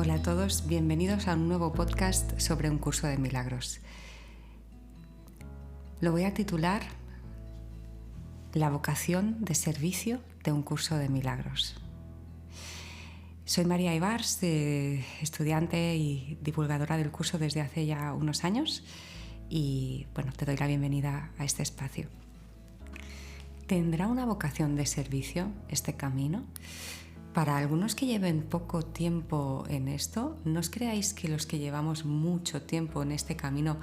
Hola a todos, bienvenidos a un nuevo podcast sobre un curso de milagros. Lo voy a titular La vocación de servicio de un curso de milagros. Soy María Ibars, estudiante y divulgadora del curso desde hace ya unos años y te doy la bienvenida a este espacio. ¿Tendrá una vocación de servicio este camino? Para algunos que lleven poco tiempo en esto, no os creáis que los que llevamos mucho tiempo en este camino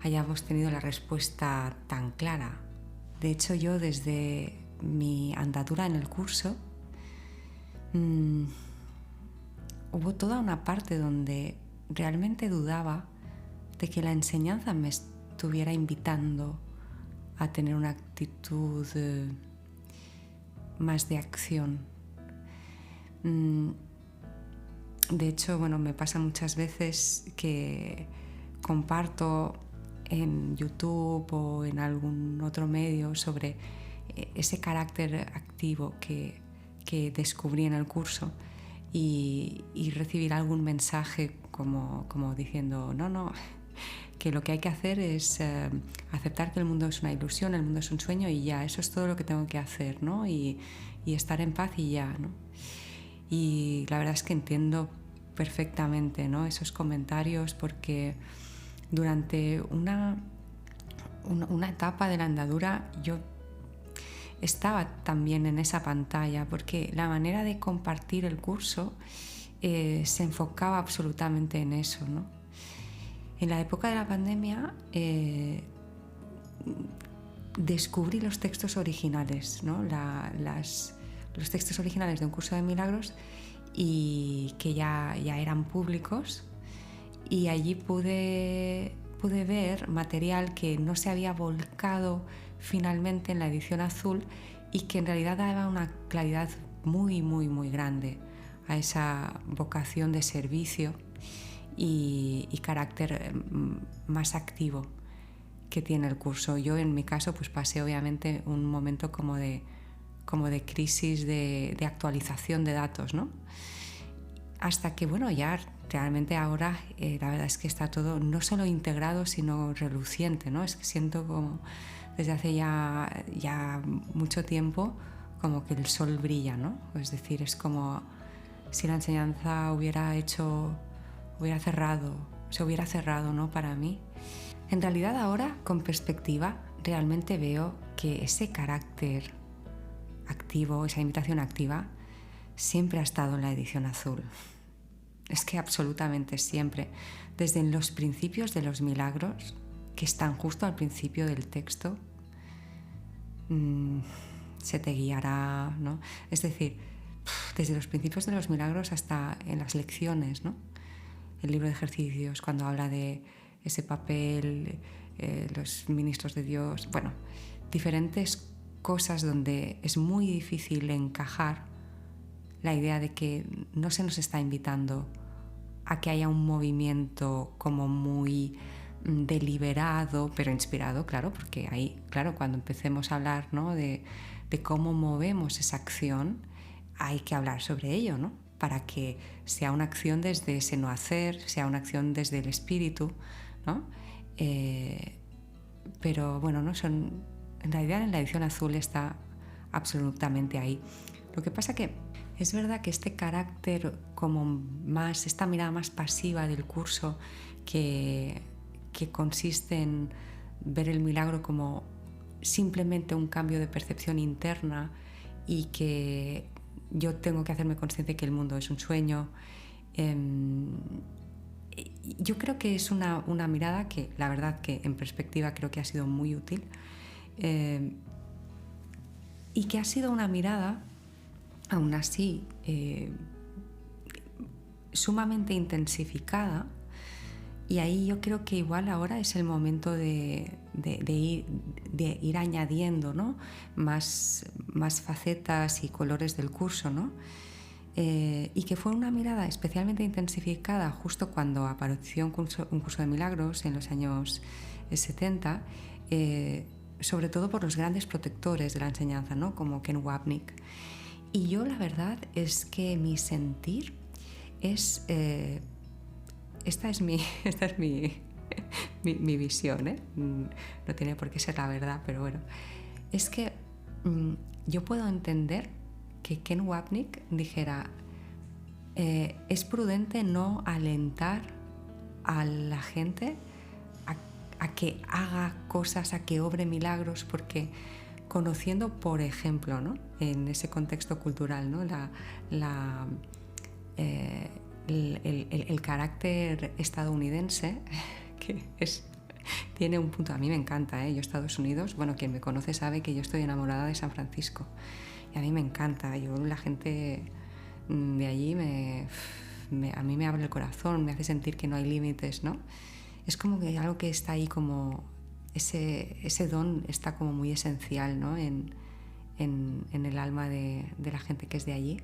hayamos tenido la respuesta tan clara. De hecho, yo desde mi andadura en el curso hubo toda una parte donde realmente dudaba de que la enseñanza me estuviera invitando a tener una actitud más de acción. De hecho, me pasa muchas veces que comparto en YouTube o en algún otro medio sobre ese carácter activo que descubrí en el curso y recibir algún mensaje como diciendo no, que lo que hay que hacer es aceptar que el mundo es una ilusión, el mundo es un sueño y ya, eso es todo lo que tengo que hacer, ¿no? Y estar en paz y ya, ¿no? Y la verdad es que entiendo perfectamente, ¿no?, esos comentarios, porque durante una etapa de la andadura yo estaba también en esa pantalla, porque la manera de compartir el curso se enfocaba absolutamente en eso, ¿no? En la época de la pandemia descubrí los textos originales, ¿no? Los textos originales de un curso de milagros y que ya eran públicos, y allí pude ver material que no se había volcado finalmente en la edición azul y que en realidad daba una claridad muy, muy, muy grande a esa vocación de servicio y carácter más activo que tiene el curso. Yo en mi caso pasé obviamente un momento como de crisis de actualización de datos, ¿no? Hasta que ya realmente ahora la verdad es que está todo no solo integrado sino reluciente, ¿no? Es que siento como desde hace ya mucho tiempo como que el sol brilla, ¿no? Es decir, es como si la enseñanza se hubiera cerrado, ¿no?, para mí. En realidad ahora, con perspectiva, realmente veo que ese carácter activo, esa invitación activa, siempre ha estado en la edición azul. Es que absolutamente siempre, desde los principios de los milagros, que están justo al principio del texto, se te guiará, ¿no? Es decir, desde los principios de los milagros hasta en las lecciones, ¿no? El libro de ejercicios, cuando habla de ese papel, los ministros de Dios, diferentes cosas donde es muy difícil encajar la idea de que no se nos está invitando a que haya un movimiento como muy deliberado, pero inspirado, claro, porque ahí, claro, cuando empecemos a hablar, ¿no?, de cómo movemos esa acción, hay que hablar sobre ello, ¿no?, para que sea una acción desde ese no hacer, sea una acción desde el espíritu, ¿no? Pero no son. En realidad en la edición azul está absolutamente ahí. Lo que pasa que es verdad que este carácter esta mirada más pasiva del curso que consiste en ver el milagro como simplemente un cambio de percepción interna y que yo tengo que hacerme consciente que el mundo es un sueño. Yo creo que es una mirada que la verdad que en perspectiva creo que ha sido muy útil y que ha sido una mirada aún así sumamente intensificada, y ahí yo creo que igual ahora es el momento de ir añadiendo, ¿no?, más facetas y colores del curso, ¿no? Y que fue una mirada especialmente intensificada justo cuando apareció un curso de milagros en los años 70, sobre todo por los grandes protectores de la enseñanza, ¿no?, como Ken Wapnick. Y yo la verdad es que mi sentir es, esta es mi, esta es mi visión, ¿eh? No tiene por qué ser la verdad, pero bueno, es que yo puedo entender que Ken Wapnick dijera, es prudente no alentar a la gente a que haga cosas, a que obre milagros, porque conociendo, por ejemplo, ¿no?, en ese contexto cultural, ¿no?, el carácter estadounidense, que tiene un punto, a mí me encanta, ¿eh? Yo Estados Unidos, bueno, quien me conoce sabe que yo estoy enamorada de San Francisco y a mí me encanta. La gente de allí a mí me abre el corazón, me hace sentir que no hay límites, ¿no? Es como que algo que está ahí, como ese don está como muy esencial, ¿no?, en el alma de la gente que es de allí,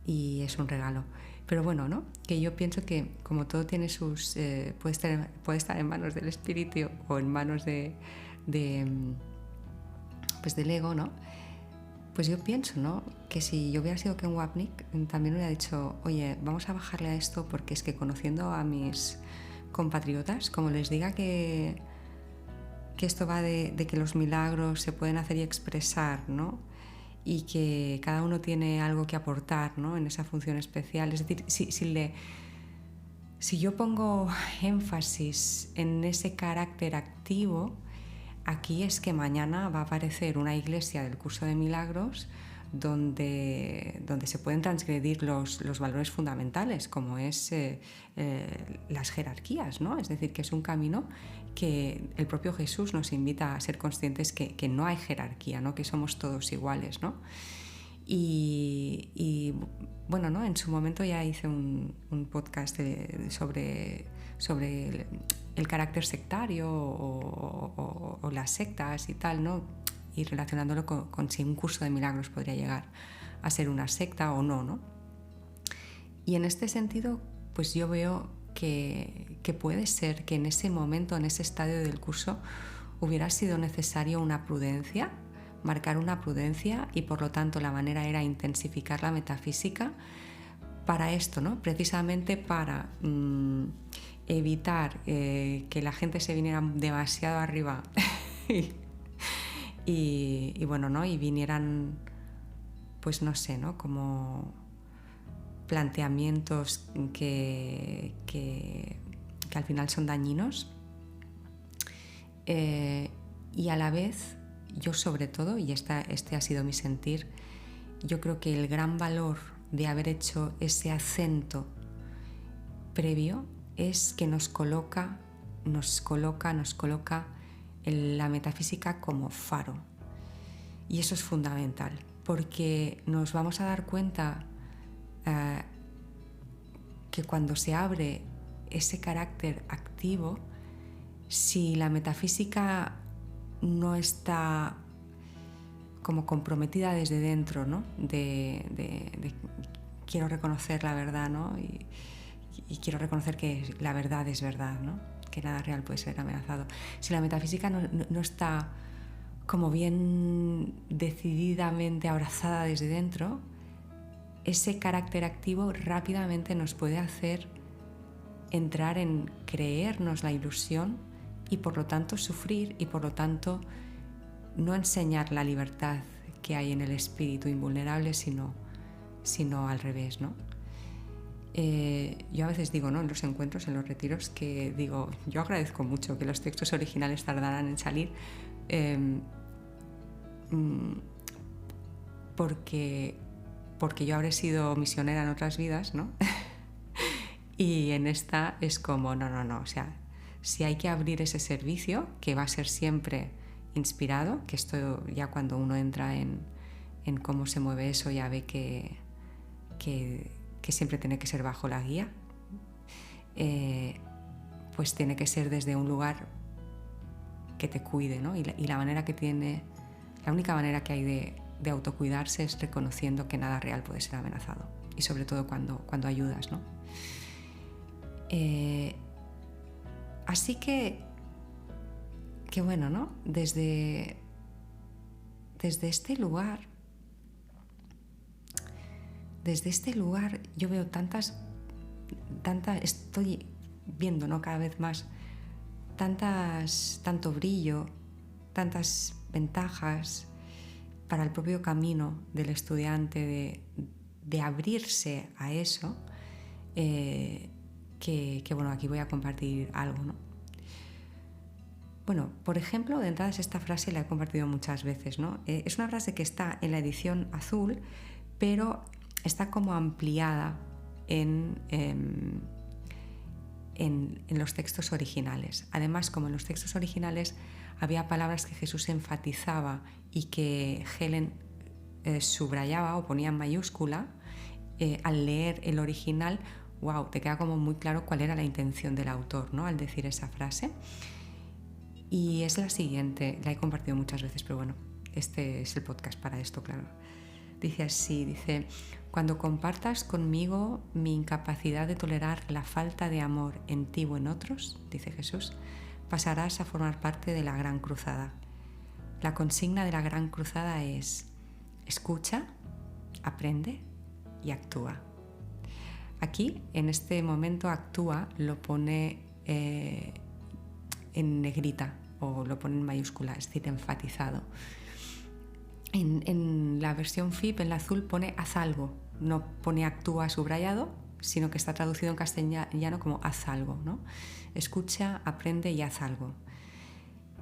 y es un regalo. Pero bueno, ¿no?, que yo pienso que como todo tiene sus... puede estar en manos del espíritu o en manos pues del ego, ¿no? Pues yo pienso, ¿no?, que si yo hubiera sido Ken Wapnick, también hubiera dicho, oye, vamos a bajarle a esto, porque es que conociendo a mis compatriotas, como les diga que esto va de que los milagros se pueden hacer y expresar, ¿no?, y que cada uno tiene algo que aportar, ¿no?, en esa función especial. Es decir, si yo pongo énfasis en ese carácter activo, aquí es que mañana va a aparecer una iglesia del curso de milagros donde se pueden transgredir los valores fundamentales, como es las jerarquías, ¿no? Es decir, que es un camino que el propio Jesús nos invita a ser conscientes que no hay jerarquía, ¿no?, que somos todos iguales, ¿no? Y bueno, ¿no?, en su momento ya hice un podcast sobre el carácter sectario o las sectas y tal, ¿no?, y relacionándolo con si un curso de milagros podría llegar a ser una secta o no, ¿no? Y en este sentido, pues yo veo que puede ser que en ese momento, en ese estadio del curso, hubiera sido necesario una prudencia, marcar una prudencia, y por lo tanto la manera era intensificar la metafísica para esto, ¿no?, precisamente para evitar que la gente se viniera demasiado arriba y bueno, ¿no?, y vinieran, pues no sé, ¿no?, como planteamientos que al final son dañinos, y a la vez yo, sobre todo, y este ha sido mi sentir, yo creo que el gran valor de haber hecho ese acento previo es que nos coloca en la metafísica como faro. Y eso es fundamental, porque nos vamos a dar cuenta que cuando se abre ese carácter activo, si la metafísica no está como comprometida desde dentro, ¿no?, de quiero reconocer la verdad, ¿no?, y quiero reconocer que la verdad es verdad, ¿no?, que nada real puede ser amenazado. Si la metafísica no está como bien decididamente abrazada desde dentro, ese carácter activo rápidamente nos puede hacer entrar en creernos la ilusión y por lo tanto sufrir, y por lo tanto no enseñar la libertad que hay en el espíritu invulnerable, sino al revés, ¿no? Yo a veces digo, ¿no?, en los encuentros, en los retiros, que digo, yo agradezco mucho que los textos originales tardaran en salir, porque yo habré sido misionera en otras vidas, ¿no? Y en esta es como, no, o sea, si hay que abrir ese servicio, que va a ser siempre inspirado, que esto ya cuando uno entra en cómo se mueve eso ya ve que siempre tiene que ser bajo la guía, pues tiene que ser desde un lugar que te cuide, ¿no? Y la manera que tiene, la única manera que hay de autocuidarse es reconociendo que nada real puede ser amenazado, y sobre todo cuando ayudas, ¿no? Así que bueno, ¿no? Desde este lugar yo veo tantas estoy viendo, ¿no?, cada vez más tanto brillo, tantas ventajas para el propio camino del estudiante de abrirse a eso, que bueno, aquí voy a compartir algo, ¿no? Bueno, por ejemplo, de entrada esta frase la he compartido muchas veces, ¿no? Es una frase que está en la edición azul, pero está como ampliada en los textos originales. Además, como en los textos originales había palabras que Jesús enfatizaba y que Helen subrayaba o ponía en mayúscula, al leer el original, wow, te queda como muy claro cuál era la intención del autor, ¿no?, al decir esa frase. Y es la siguiente, la he compartido muchas veces, pero bueno, este es el podcast para esto, claro. Dice así, cuando compartas conmigo mi incapacidad de tolerar la falta de amor en ti o en otros, dice Jesús, pasarás a formar parte de la Gran Cruzada. La consigna de la Gran Cruzada es: escucha, aprende y actúa. Aquí, en este momento, actúa lo pone en negrita o lo pone en mayúscula, es decir, enfatizado. En la versión FIP, en la azul, pone haz algo, no pone actúa subrayado, sino que está traducido en castellano como haz algo, ¿no? Escucha, aprende y haz algo.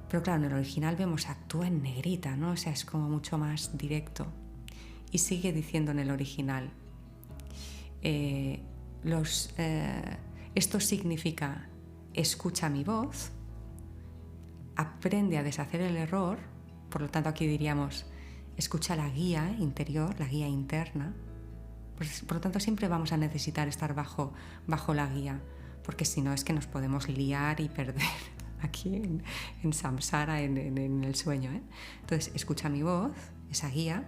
Pero claro, en el original vemos actúa en negrita, ¿no? O sea, es como mucho más directo. Y sigue diciendo en el original, esto significa escucha mi voz, aprende a deshacer el error, por lo tanto aquí diríamos escucha la guía interior, la guía interna. Por lo tanto, siempre vamos a necesitar estar bajo la guía, porque si no es que nos podemos liar y perder aquí en samsara, en el sueño, ¿eh? Entonces, escucha mi voz, esa guía,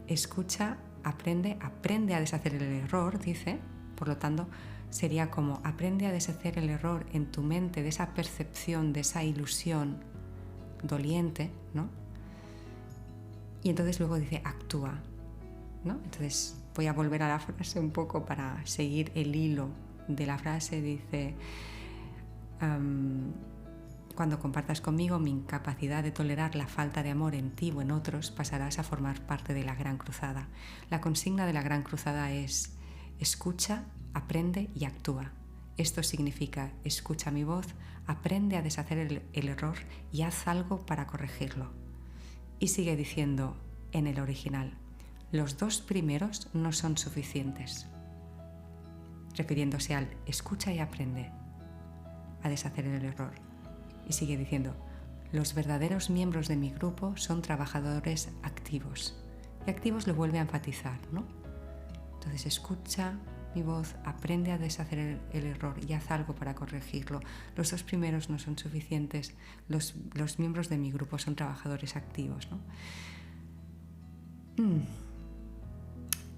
escucha, aprende a deshacer el error, dice. Por lo tanto, sería como aprende a deshacer el error en tu mente de esa percepción, de esa ilusión doliente, ¿no? Y entonces luego dice actúa, ¿no? Entonces voy a volver a la frase un poco para seguir el hilo de la frase. Dice cuando compartas conmigo mi incapacidad de tolerar la falta de amor en ti o en otros, pasarás a formar parte de la Gran Cruzada. La consigna de la Gran Cruzada es escucha, aprende y actúa. Esto significa escucha mi voz, aprende a deshacer el error y haz algo para corregirlo. Y sigue diciendo en el original, los dos primeros no son suficientes, refiriéndose al escucha y aprende a deshacer el error. Y sigue diciendo, los verdaderos miembros de mi grupo son trabajadores activos. Y activos lo vuelve a enfatizar, ¿no? Entonces escucha mi voz, aprende a deshacer el error y haz algo para corregirlo. Los dos primeros no son suficientes, los miembros de mi grupo son trabajadores activos, ¿no?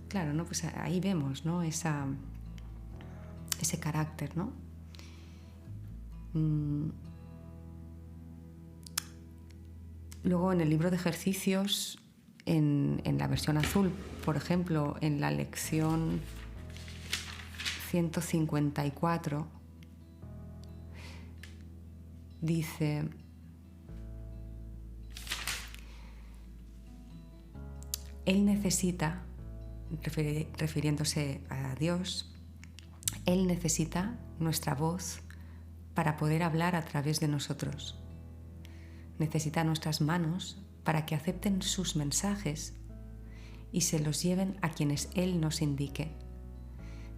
Claro, ¿no? Pues ahí vemos, ¿no? Ese carácter, ¿no? Luego en el libro de ejercicios, en la versión azul, por ejemplo, en la lección 154, dice, Él necesita, refiriéndose a Dios, Él necesita nuestra voz para poder hablar a través de nosotros. Necesita nuestras manos para que acepten sus mensajes y se los lleven a quienes Él nos indique.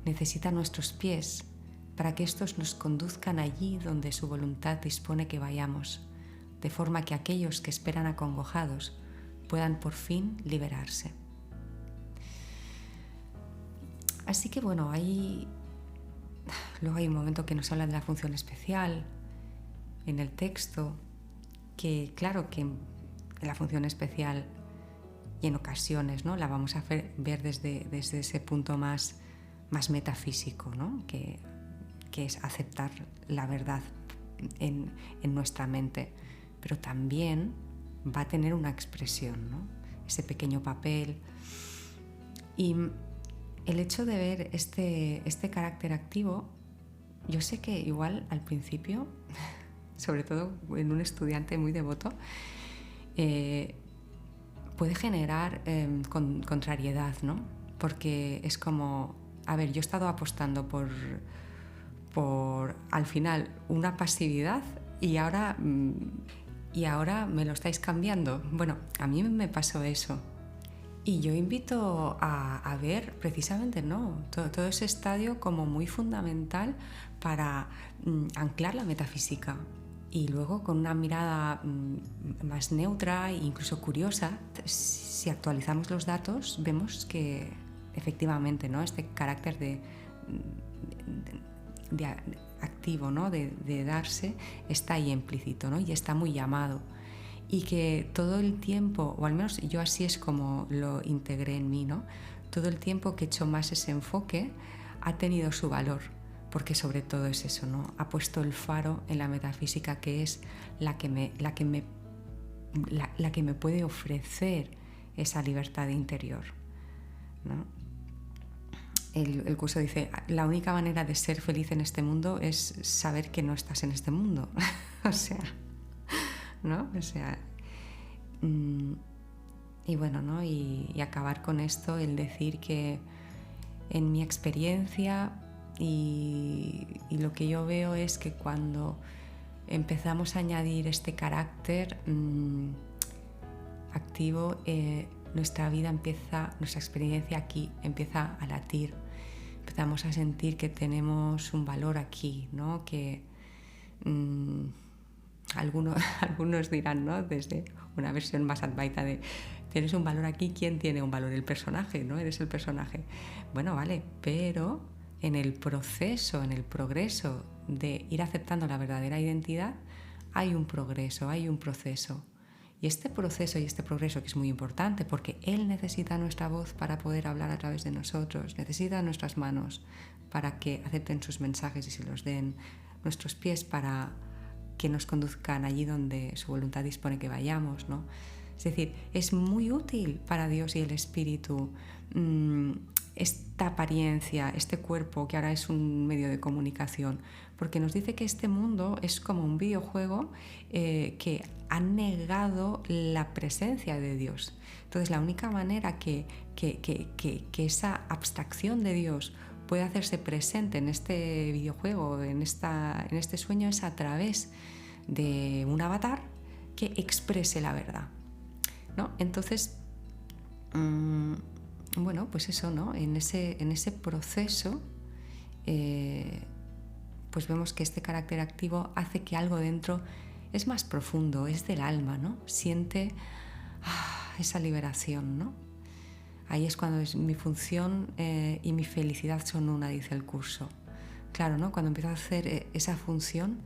Necesita nuestros pies para que estos nos conduzcan allí donde su voluntad dispone que vayamos, de forma que aquellos que esperan acongojados puedan por fin liberarse. Así que bueno, luego hay un momento que nos habla de la función especial en el texto, que claro que en la función especial y en ocasiones, ¿no?, la vamos a ver desde ese punto más metafísico, ¿no?, que es aceptar la verdad en nuestra mente, pero también va a tener una expresión, ¿no?, ese pequeño papel. Y el hecho de ver este carácter activo, yo sé que igual al principio, sobre todo en un estudiante muy devoto, puede generar contrariedad, ¿no? Porque es como, a ver, yo he estado apostando por al final una pasividad y ahora me lo estáis cambiando. Bueno, a mí me pasó eso. Y yo invito a ver precisamente, ¿no? Todo ese estadio como muy fundamental para anclar la metafísica. Y luego con una mirada más neutra e incluso curiosa, si actualizamos los datos, vemos que efectivamente, ¿no? Este carácter de activo, ¿no? de darse, está ahí implícito, ¿no? Y está muy llamado. Y que todo el tiempo, o al menos yo así es como lo integré en mí, ¿no? Todo el tiempo que he hecho más ese enfoque ha tenido su valor, porque sobre todo es eso, ¿no? Ha puesto el faro en la metafísica, que es la que me puede ofrecer esa libertad interior, ¿no? El curso dice, la única manera de ser feliz en este mundo es saber que no estás en este mundo. O sea, ¿no? O sea, y bueno, ¿no? Y acabar con esto, el decir que en mi experiencia y lo que yo veo es que cuando empezamos a añadir este carácter activo, nuestra vida nuestra experiencia aquí empieza a latir. Empezamos a sentir que tenemos un valor aquí, ¿no? Que algunos dirán, ¿no? Desde una versión más advaita de tienes un valor aquí, ¿quién tiene un valor? El personaje, ¿no? Eres el personaje. Bueno, vale, pero en el proceso, en el progreso de ir aceptando la verdadera identidad, hay un progreso, hay un proceso. Y este proceso y este progreso, que es muy importante, porque Él necesita nuestra voz para poder hablar a través de nosotros, necesita nuestras manos para que acepten sus mensajes y se los den, nuestros pies para que nos conduzcan allí donde su voluntad dispone que vayamos, ¿no? Es decir, es muy útil para Dios y el Espíritu esta apariencia, este cuerpo que ahora es un medio de comunicación, porque nos dice que este mundo es como un videojuego que ha negado la presencia de Dios. Entonces, la única manera que esa abstracción de Dios puede hacerse presente en este videojuego, en este sueño, es a través de un avatar que exprese la verdad, ¿no? Entonces, bueno, pues eso, ¿no? En ese proceso, pues vemos que este carácter activo hace que algo dentro es más profundo, es del alma, ¿no? Siente esa liberación, ¿no? Ahí es cuando mi función y mi felicidad son una, dice el curso. Claro, ¿no? Cuando empiezo a hacer esa función,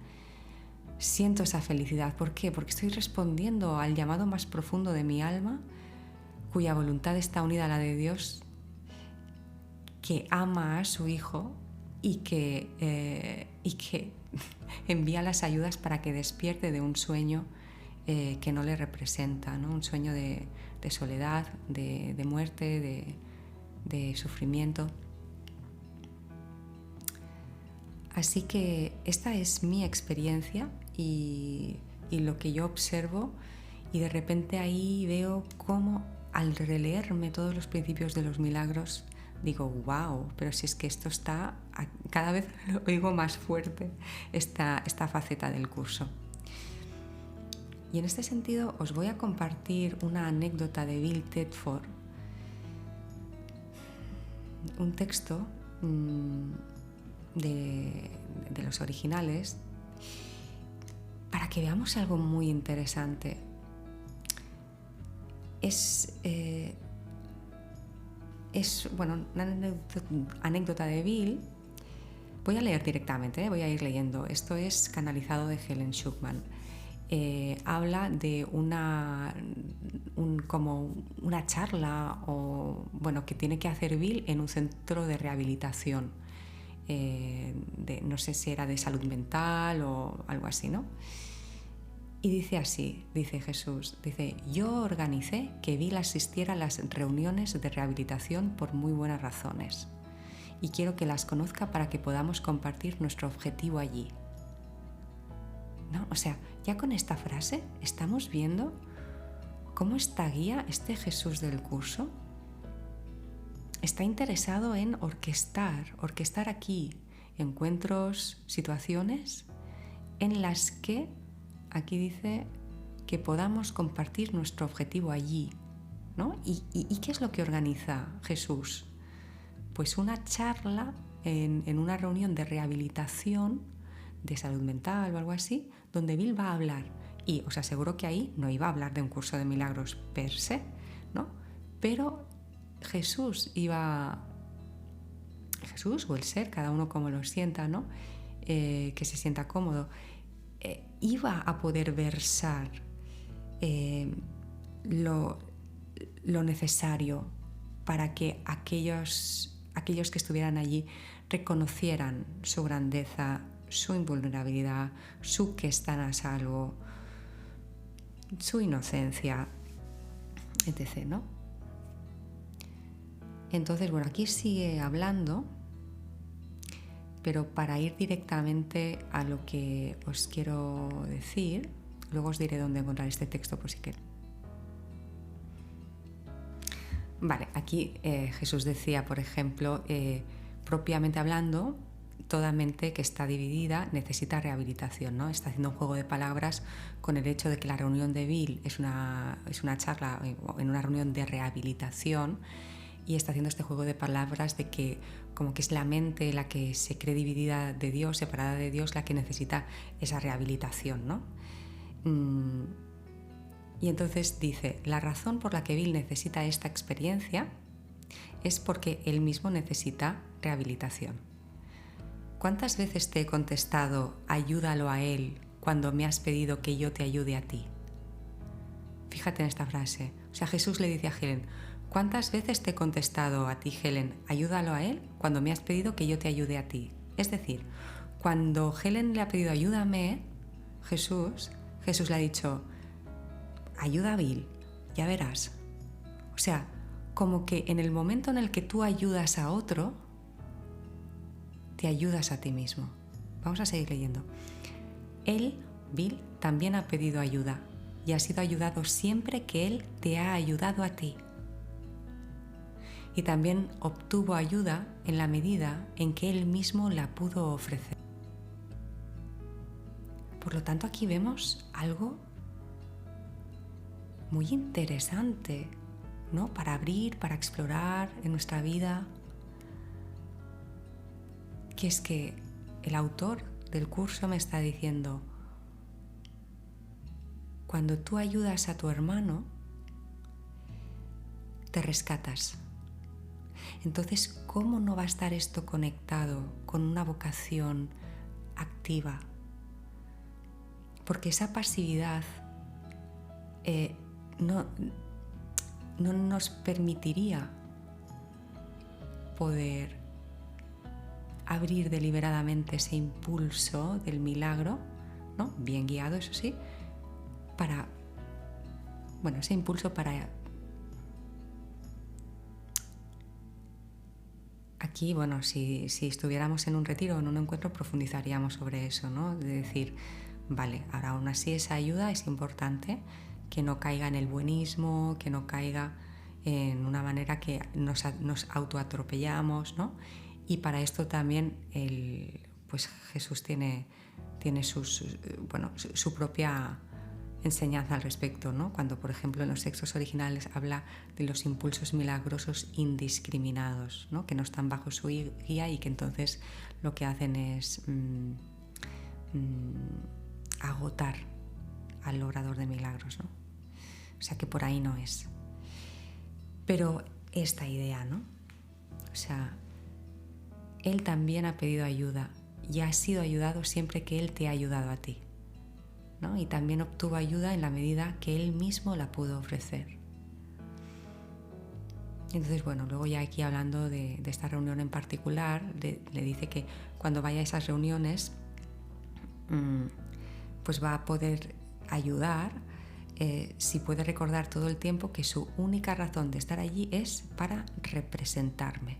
siento esa felicidad. ¿Por qué? Porque estoy respondiendo al llamado más profundo de mi alma, cuya voluntad está unida a la de Dios, que ama a su Hijo y que envía las ayudas para que despierte de un sueño que no le representa, ¿no? Un sueño de soledad, de muerte, de sufrimiento. Así que esta es mi experiencia y lo que yo observo, y de repente ahí veo cómo al releerme todos los principios de los milagros digo, wow, pero si es que esto está, cada vez lo oigo más fuerte, esta faceta del curso. Y en este sentido os voy a compartir una anécdota de Bill Thetford, un texto de los originales, para que veamos algo muy interesante. Es bueno, una anécdota de Bill. Voy a leer directamente, voy a ir leyendo. Esto es canalizado de Helen Schucman. Habla de como una charla que tiene que hacer Bill en un centro de rehabilitación. No sé si era de salud mental o algo así, ¿no? Y dice así, dice Jesús, dice, yo organicé que Bill asistiera a las reuniones de rehabilitación por muy buenas razones. Y quiero que las conozca para que podamos compartir nuestro objetivo allí. ¿No? O sea, ya con esta frase estamos viendo cómo esta guía, este Jesús del curso, está interesado en orquestar aquí encuentros, situaciones en las que, aquí dice, que podamos compartir nuestro objetivo allí, ¿no? ¿Y qué es lo que organiza Jesús? Pues una charla en una reunión de rehabilitación de salud mental o algo así, donde Bill va a hablar. Y os aseguro que ahí no iba a hablar de un curso de milagros per se, ¿no? Pero Jesús o el ser, cada uno como lo sienta, ¿no? Que se sienta cómodo, iba a poder versar lo necesario para que aquellos que estuvieran allí reconocieran su grandeza, su invulnerabilidad, su que están a salvo, su inocencia, etc., ¿no? Entonces, bueno, aquí sigue hablando, pero para ir directamente a lo que os quiero decir, luego os diré dónde encontrar este texto por si queréis. Vale, aquí Jesús decía, por ejemplo, propiamente hablando, toda mente que está dividida necesita rehabilitación, ¿no? Está haciendo un juego de palabras con el hecho de que la reunión de Bill es una charla en una reunión de rehabilitación, y está haciendo este juego de palabras de que como que es la mente la que se cree dividida de Dios, separada de Dios, la que necesita esa rehabilitación, ¿no? Y entonces dice, la razón por la que Bill necesita esta experiencia es porque él mismo necesita rehabilitación. ¿Cuántas veces te he contestado, ayúdalo a él, cuando me has pedido que yo te ayude a ti? Fíjate en esta frase. O sea, Jesús le dice a Helen, ¿cuántas veces te he contestado a ti, Helen, ayúdalo a él, cuando me has pedido que yo te ayude a ti? Es decir, cuando Helen le ha pedido ayúdame, Jesús le ha dicho, ayuda a Bill, ya verás. O sea, como que en el momento en el que tú ayudas a otro, te ayudas a ti mismo. Vamos a seguir leyendo. Él, Bill, también ha pedido ayuda y ha sido ayudado siempre que él te ha ayudado a ti. Y también obtuvo ayuda en la medida en que él mismo la pudo ofrecer. Por lo tanto, aquí vemos algo muy interesante, ¿no? Para abrir, para explorar en nuestra vida, que es que el autor del curso me está diciendo, cuando tú ayudas a tu hermano, te rescatas. Entonces, ¿cómo no va a estar esto conectado con una vocación activa? Porque esa pasividad no nos permitiría poder abrir deliberadamente ese impulso del milagro, ¿no? Bien guiado, eso sí, ese impulso para... Aquí, bueno, si estuviéramos en un retiro o en un encuentro, profundizaríamos sobre eso, ¿no? De decir, vale, ahora aún así esa ayuda es importante, que no caiga en el buenismo, que no caiga en una manera que nos autoatropellamos, ¿no? Y para esto también pues Jesús tiene su propia enseñanza al respecto, ¿no? Cuando, por ejemplo, en los textos originales habla de los impulsos milagrosos indiscriminados, ¿no? Que no están bajo su guía y que entonces lo que hacen es agotar al obrador de milagros, ¿no? O sea que por ahí no es. Pero esta idea, ¿no? O sea, él también ha pedido ayuda y ha sido ayudado siempre que él te ha ayudado a ti, ¿no? Y también obtuvo ayuda en la medida que él mismo la pudo ofrecer. Entonces, bueno, luego ya aquí hablando de esta reunión en particular, le dice que cuando vaya a esas reuniones, pues va a poder ayudar si puede recordar todo el tiempo que su única razón de estar allí es para representarme.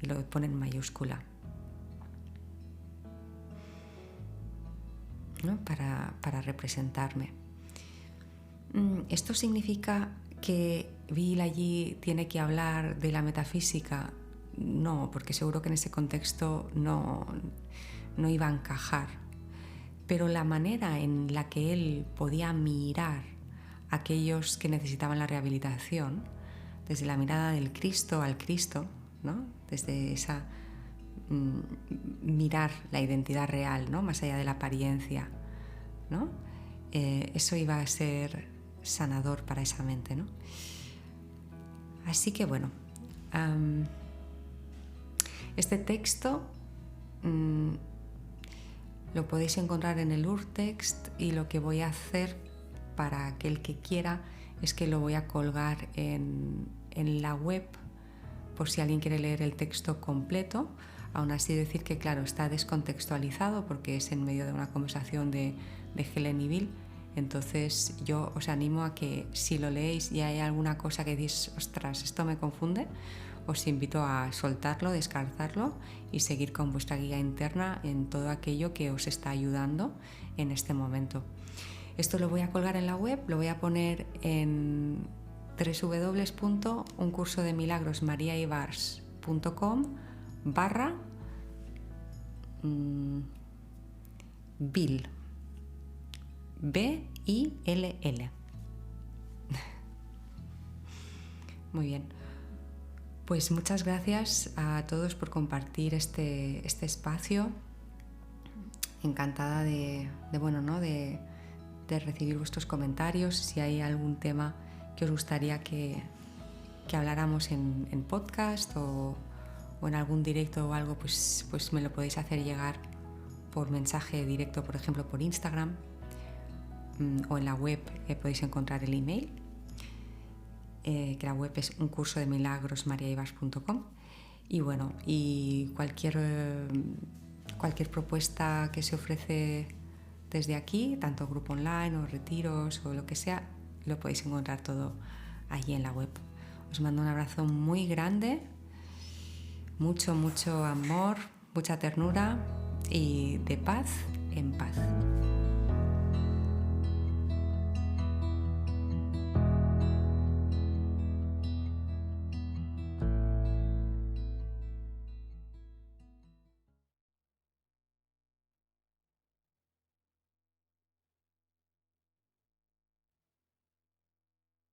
Y lo pone en mayúscula. ¿No? Para representarme. ¿Esto significa que Bill allí tiene que hablar de la metafísica? No, porque seguro que en ese contexto no iba a encajar. Pero la manera en la que él podía mirar a aquellos que necesitaban la rehabilitación, desde la mirada del Cristo al Cristo, ¿no? Desde esa mirar la identidad real, ¿no? Más allá de la apariencia, ¿no? Eso iba a ser sanador para esa mente, ¿no? Así que bueno, este texto lo podéis encontrar en el Urtext, y lo que voy a hacer para aquel que quiera es que lo voy a colgar en la web por si alguien quiere leer el texto completo. Aún así decir que claro, está descontextualizado porque es en medio de una conversación de Helen y Bill. Entonces yo os animo a que si lo leéis y hay alguna cosa que decís, ostras, esto me confunde, os invito a soltarlo, descartarlo y seguir con vuestra guía interna en todo aquello que os está ayudando en este momento. Esto lo voy a colgar en la web, lo voy a poner en www.uncursodemilagros.com/Bill. B-I-L-L. Muy bien. Pues muchas gracias a todos por compartir este espacio. Encantada de recibir vuestros comentarios. Si hay algún tema que os gustaría que habláramos en podcast o en algún directo o algo, pues me lo podéis hacer llegar por mensaje directo, por ejemplo, por Instagram. O en la web podéis encontrar el email, que la web es uncursodemilagros.mariaibars.com. Y bueno, y cualquier propuesta que se ofrece desde aquí, tanto grupo online o retiros o lo que sea, lo podéis encontrar todo allí en la web. Os mando un abrazo muy grande, mucho amor, mucha ternura y de paz en paz.